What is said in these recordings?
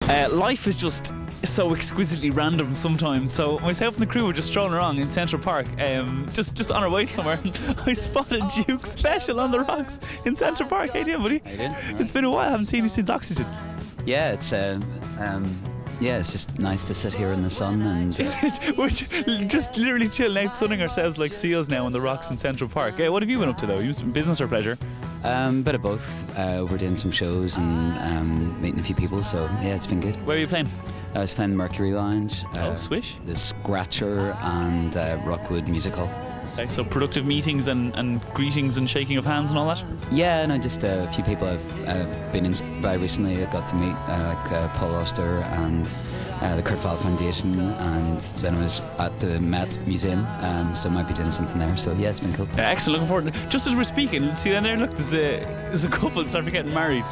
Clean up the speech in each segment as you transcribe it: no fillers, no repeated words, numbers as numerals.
Life is just so exquisitely random sometimes. So myself and the crew were just strolling around in Central Park, just on our way somewhere. I spotted Duke Special on the rocks in Central Park. How you doing, buddy? How you doing? It's been a while. I haven't seen you since Oxygen. Yeah, it's just nice to sit here in the sun and. We're just literally chilling out, sunning ourselves like seals now on the rocks in Central Park. What have you been up to though? You business or pleasure? Bit of both. We're doing some shows and meeting a few people, so yeah, it's been good. Where are you playing? I was playing the Mercury Lounge. Swish? The Scratcher and Rockwood Music Hall. Okay, so productive meetings and greetings and shaking of hands and all that? Yeah, no, just a few people I've been inspired by recently. I got to meet like Paul Auster and the Kurt Weill Foundation, and then I was at the Met Museum, so I might be doing something there. So yeah, it's been cool. Excellent, looking forward. Just as we're speaking, see down there, look, there's a couple that's starting getting married.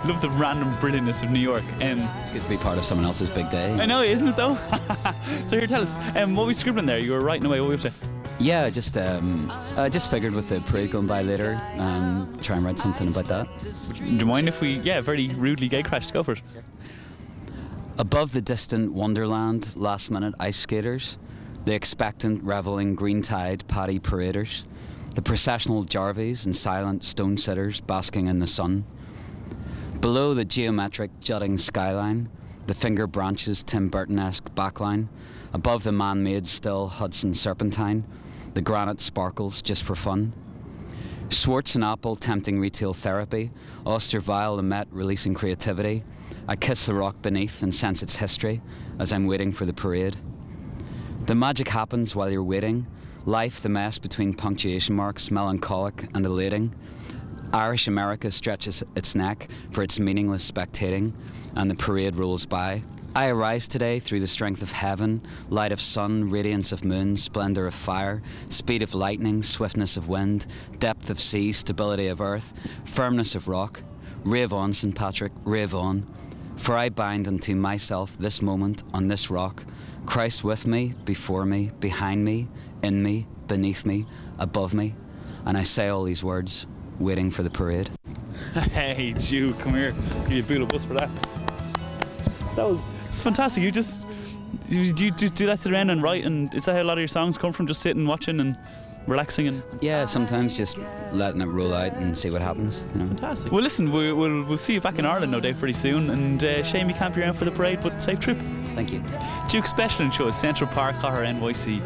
Love the random brilliantness of New York. It's good to be part of someone else's big day. I know, isn't it though? So here, tell us, what were you scribbling there? You were writing away, what were you up to? Yeah, I just figured with the parade going by later, try and write something about that. Do you mind if we, very rudely gate crashed? Go for it. Above the distant wonderland, last-minute ice skaters, the expectant, revelling green tide Paddy paraders, the processional Jarvies and silent stone-sitters basking in the sun. Below the geometric jutting skyline, the finger branches Tim Burton-esque backline, above the man-made still Hudson serpentine, the granite sparkles just for fun. Schwartz and Apple tempting retail therapy, Weill and Met releasing creativity. I kiss the rock beneath and sense its history as I'm waiting for the parade. The magic happens while you're waiting. Life, the mess between punctuation marks, melancholic and elating. Irish America stretches its neck for its meaningless spectating, and the parade rolls by. I arise today through the strength of heaven, light of sun, radiance of moon, splendor of fire, speed of lightning, swiftness of wind, depth of sea, stability of earth, firmness of rock. Rave on, St. Patrick, rave on. For I bind unto myself this moment on this rock, Christ with me, before me, behind me, in me, beneath me, above me. And I say all these words, waiting for the parade. Hey, Jew, come here. Give you a boot of bus for that. It's fantastic. You just do that to the end and write, and is that how a lot of your songs come from? Just sitting, watching, and relaxing, and yeah, sometimes just letting it roll out and see what happens. You know. Fantastic. Well, listen, we'll see you back in Ireland, no doubt, pretty soon. And shame you can't be around for the parade, but safe trip. Thank you. Duke Special and show at Central Park NYC.